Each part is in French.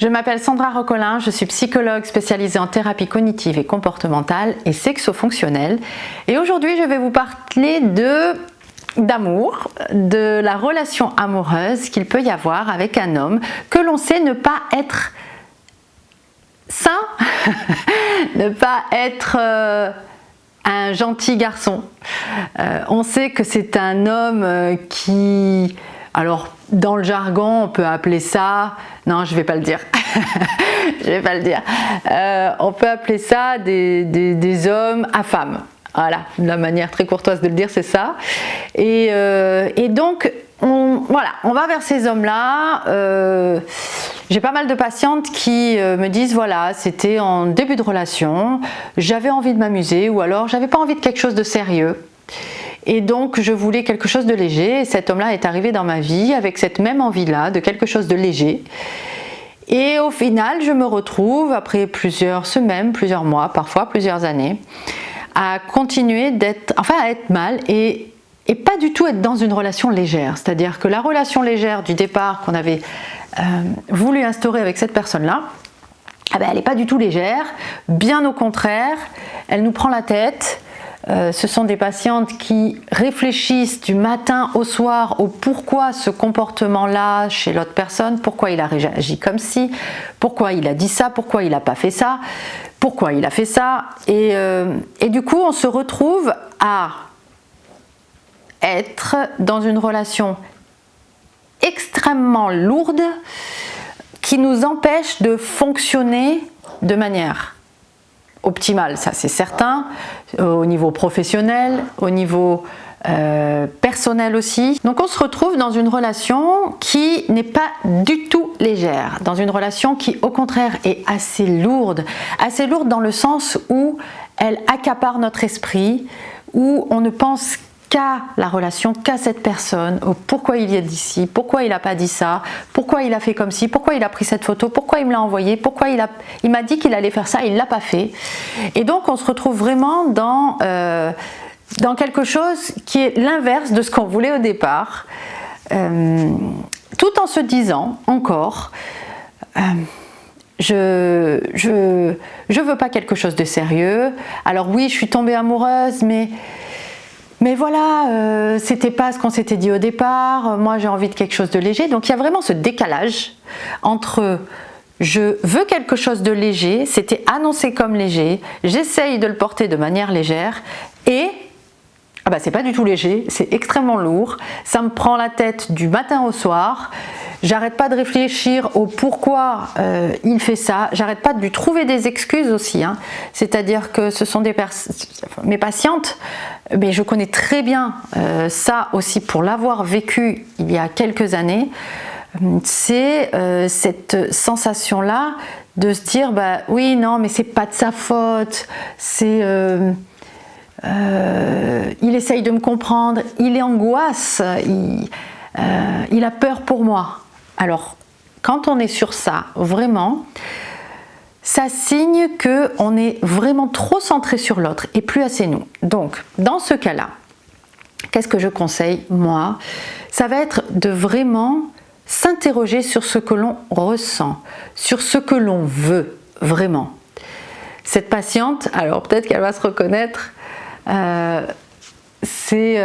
Je m'appelle Sandra Rocolin, je suis psychologue spécialisée en thérapie cognitive et comportementale et sexo-fonctionnelle. Et aujourd'hui, je vais vous parler d'amour, de la relation amoureuse qu'il peut y avoir avec un homme que l'on sait ne pas être sain, ne pas être un gentil garçon. On sait que c'est un homme qui... Alors, dans le jargon, on peut appeler ça... Non, je ne vais pas le dire. Je vais pas le dire. On peut appeler ça des hommes à femmes. Voilà, la manière très courtoise de le dire, c'est ça. Et donc, on va vers ces hommes-là. J'ai pas mal de patientes qui me disent, voilà, c'était en début de relation, j'avais envie de m'amuser ou alors j'avais pas envie de quelque chose de sérieux. Et donc je voulais quelque chose de léger et cet homme-là est arrivé dans ma vie avec cette même envie-là de quelque chose de léger. Et au final, je me retrouve après plusieurs semaines, plusieurs mois, parfois plusieurs années, à continuer à être mal et pas du tout être dans une relation légère. C'est-à-dire que la relation légère du départ qu'on avait voulu instaurer avec cette personne-là, elle n'est pas du tout légère, bien au contraire, elle nous prend la tête. Ce sont des patientes qui réfléchissent du matin au soir au pourquoi ce comportement-là chez l'autre personne, pourquoi il a réagi comme ci, pourquoi il a dit ça, pourquoi il n'a pas fait ça, pourquoi il a fait ça. Et du coup, on se retrouve à être dans une relation extrêmement lourde qui nous empêche de fonctionner de manière optimale, ça c'est certain, au niveau professionnel, au niveau personnel aussi. Donc on se retrouve dans une relation qui n'est pas du tout légère, dans une relation qui au contraire est assez lourde dans le sens où elle accapare notre esprit, où on ne pense qu'à la relation, qu'à cette personne, au pourquoi il y a dit ci, pourquoi il n'a pas dit ça, pourquoi il a fait comme ci, pourquoi il a pris cette photo, pourquoi il me l'a envoyée, pourquoi il m'a dit qu'il allait faire ça, il ne l'a pas fait. Et donc on se retrouve vraiment dans quelque chose qui est l'inverse de ce qu'on voulait au départ, tout en se disant encore je veux pas quelque chose de sérieux. Alors oui, je suis tombée amoureuse, mais voilà, c'était pas ce qu'on s'était dit au départ, moi j'ai envie de quelque chose de léger. Donc il y a vraiment ce décalage entre je veux quelque chose de léger, c'était annoncé comme léger, j'essaye de le porter de manière légère et c'est pas du tout léger, c'est extrêmement lourd, ça me prend la tête du matin au soir, j'arrête pas de réfléchir au pourquoi il fait ça, j'arrête pas de lui trouver des excuses aussi, hein. C'est-à-dire que ce sont mes patientes, mais je connais très bien ça aussi pour l'avoir vécu il y a quelques années, c'est cette sensation-là de se dire oui, non, mais c'est pas de sa faute, c'est... il essaye de me comprendre, il est angoisse, il a peur pour moi. Alors, quand on est sur ça, vraiment, ça signe qu'on est vraiment trop centré sur l'autre et plus assez nous. Donc, dans ce cas-là, qu'est-ce que je conseille, moi? Ça va être de vraiment s'interroger sur ce que l'on ressent, sur ce que l'on veut, vraiment. Cette patiente, alors peut-être qu'elle va se reconnaître, c'était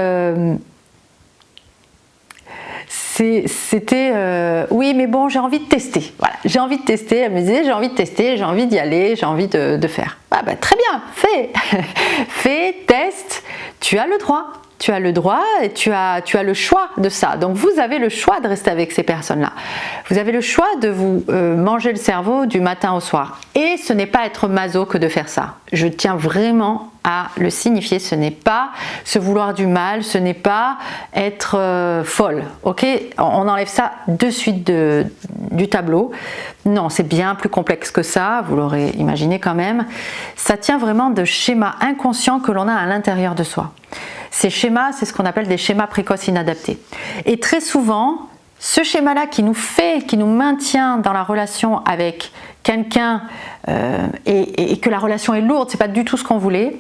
oui, mais bon, j'ai envie de tester. Voilà, j'ai envie de tester. Elle me disait, j'ai envie de tester, j'ai envie d'y aller, j'ai envie de faire. Très bien, fais, fais, teste. Tu as le droit. Tu as le droit et tu as le choix de ça. Donc vous avez le choix de rester avec ces personnes-là. Vous avez le choix de vous manger le cerveau du matin au soir. Et ce n'est pas être maso que de faire ça. Je tiens vraiment à le signifier. Ce n'est pas se vouloir du mal, ce n'est pas être folle. Ok, on enlève ça de suite du tableau. Non, c'est bien plus complexe que ça, vous l'aurez imaginé quand même. Ça tient vraiment de schémas inconscients que l'on a à l'intérieur de soi. Ces schémas, c'est ce qu'on appelle des schémas précoces inadaptés. Et très souvent, ce schéma-là qui nous maintient dans la relation avec quelqu'un et que la relation est lourde, c'est pas du tout ce qu'on voulait.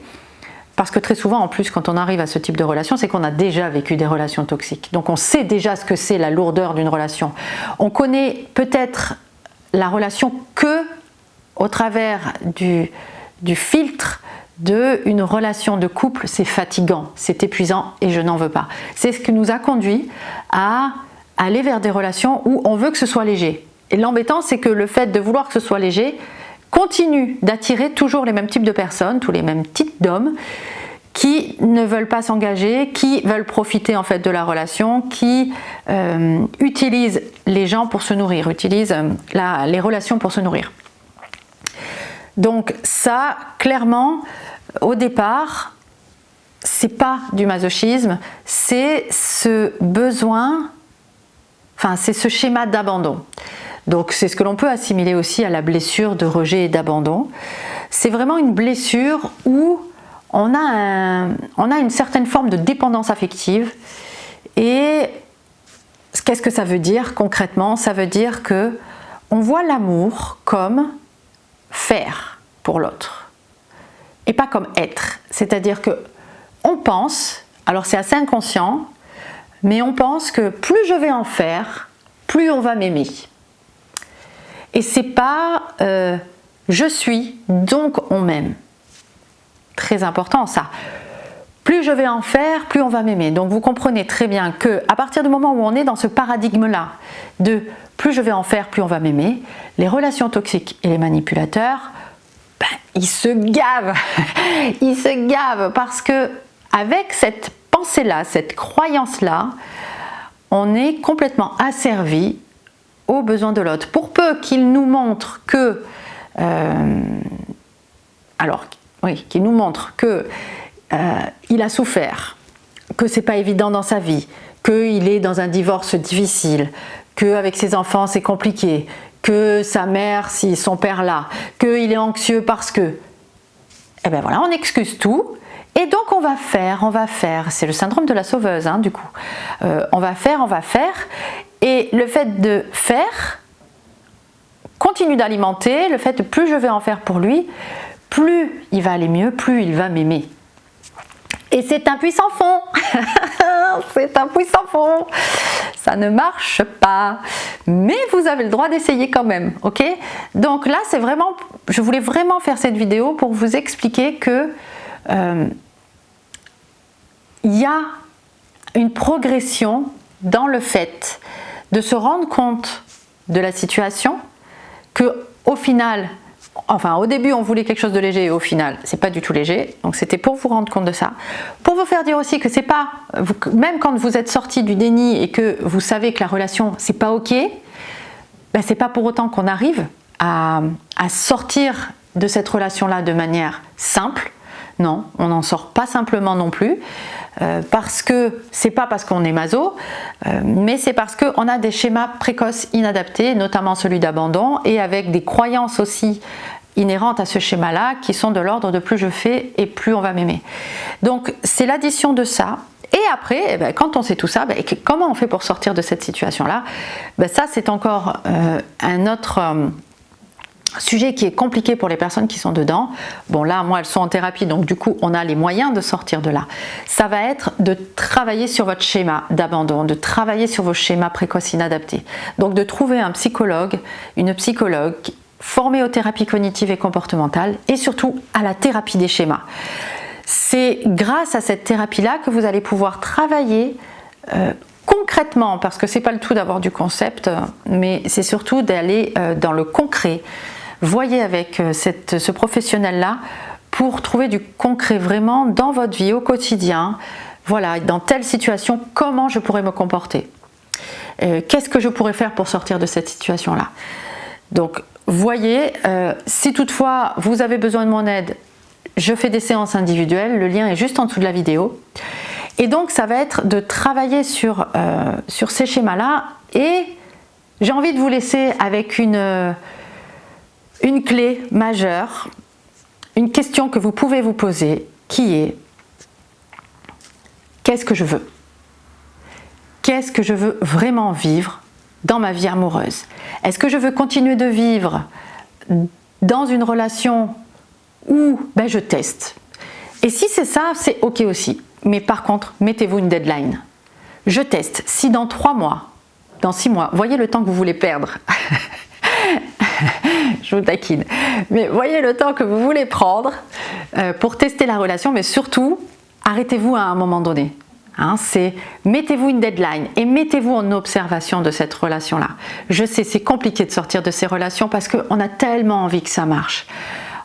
Parce que très souvent, en plus, quand on arrive à ce type de relation, c'est qu'on a déjà vécu des relations toxiques. Donc on sait déjà ce que c'est la lourdeur d'une relation. On connaît peut-être la relation que au travers du filtre d'une relation de couple, c'est fatigant, c'est épuisant et je n'en veux pas. C'est ce qui nous a conduit à aller vers des relations où on veut que ce soit léger. Et l'embêtant, c'est que le fait de vouloir que ce soit léger continue d'attirer toujours les mêmes types de personnes, tous les mêmes types d'hommes qui ne veulent pas s'engager, qui veulent profiter en fait de la relation, qui utilisent les gens pour se nourrir, utilisent les relations pour se nourrir. Donc ça, clairement, au départ, c'est pas du masochisme, c'est ce besoin, enfin c'est ce schéma d'abandon. Donc c'est ce que l'on peut assimiler aussi à la blessure de rejet et d'abandon. C'est vraiment une blessure où on a une certaine forme de dépendance affective. Et qu'est-ce que ça veut dire concrètement? Ça veut dire que on voit l'amour comme faire pour l'autre et pas comme être. C'est-à-dire que on pense, alors c'est assez inconscient, mais on pense que plus je vais en faire, plus on va m'aimer. Et c'est pas je suis, donc on m'aime. Très important ça. Plus je vais en faire, plus on va m'aimer. Donc vous comprenez très bien que à partir du moment où on est dans ce paradigme-là de plus je vais en faire, plus on va m'aimer, les relations toxiques et les manipulateurs, ben, ils se gavent. Ils se gavent parce que avec cette pensée-là, cette croyance-là, on est complètement asservi aux besoins de l'autre. Pour peu qu'il nous montre que qu'il nous montre que il a souffert, que c'est pas évident dans sa vie, qu'il est dans un divorce difficile, qu'avec ses enfants c'est compliqué, que sa mère, si son père là, qu'il est anxieux parce que, eh ben voilà, on excuse tout. Et donc on va faire, c'est le syndrome de la sauveuse hein, du coup, on va faire, et le fait de faire continue d'alimenter le fait de plus je vais en faire pour lui, plus il va aller mieux, plus il va m'aimer. Et c'est un puissant fond. C'est un puissant fond. Ça ne marche pas. Mais vous avez le droit d'essayer quand même. Ok? Donc là, c'est vraiment, je voulais vraiment faire cette vidéo pour vous expliquer que il y a une progression dans le fait de se rendre compte de la situation, que au final, enfin au début on voulait quelque chose de léger et au final c'est pas du tout léger, donc c'était pour vous rendre compte de ça, pour vous faire dire aussi que c'est pas, même quand vous êtes sorti du déni et que vous savez que la relation c'est pas ok, ben c'est pas pour autant qu'on arrive à sortir de cette relation là de manière simple. Non, on n'en sort pas simplement non plus, parce que c'est pas parce qu'on est maso, mais c'est parce qu'on a des schémas précoces inadaptés, notamment celui d'abandon, et avec des croyances aussi inhérentes à ce schéma-là, qui sont de l'ordre de plus je fais et plus on va m'aimer. Donc c'est l'addition de ça. Et après, eh ben, quand on sait tout ça, ben, comment on fait pour sortir de cette situation-là? Ben, ça c'est encore un autre sujet qui est compliqué pour les personnes qui sont dedans. Bon là, moi elles sont en thérapie, donc du coup on a les moyens de sortir de là. Ça va être de travailler sur votre schéma d'abandon, de travailler sur vos schémas précoces inadaptés. Donc de trouver un psychologue, une psychologue formée aux thérapies cognitives et comportementales et surtout à la thérapie des schémas. C'est grâce à cette thérapie-là que vous allez pouvoir travailler concrètement, parce que c'est pas le tout d'avoir du concept, mais c'est surtout d'aller dans le concret. Voyez avec ce professionnel-là pour trouver du concret vraiment dans votre vie au quotidien. Voilà, dans telle situation, comment je pourrais me comporter? Qu'est-ce que je pourrais faire pour sortir de cette situation-là? Donc, voyez, si toutefois vous avez besoin de mon aide, je fais des séances individuelles, le lien est juste en dessous de la vidéo. Et donc, ça va être de travailler sur ces schémas-là. Et j'ai envie de vous laisser avec une clé majeure, une question que vous pouvez vous poser, qui est: qu'est-ce que je veux? Qu'est-ce que je veux vraiment vivre dans ma vie amoureuse? Est-ce que je veux continuer de vivre dans une relation où je teste? Et si c'est ça, c'est ok aussi. Mais par contre, mettez-vous une deadline. Je teste. Si dans 3 mois, dans 6 mois, voyez le temps que vous voulez perdre. Je vous taquine. Mais voyez le temps que vous voulez prendre pour tester la relation, mais surtout, arrêtez-vous à un moment donné. Hein, mettez-vous une deadline et mettez-vous en observation de cette relation-là. Je sais, c'est compliqué de sortir de ces relations parce qu'on a tellement envie que ça marche.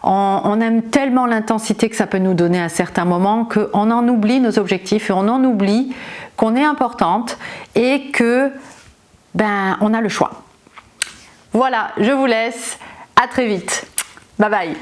On aime tellement l'intensité que ça peut nous donner à certains moments qu'on en oublie nos objectifs et on en oublie qu'on est importante et que on a le choix. Voilà, je vous laisse. À très vite. Bye bye.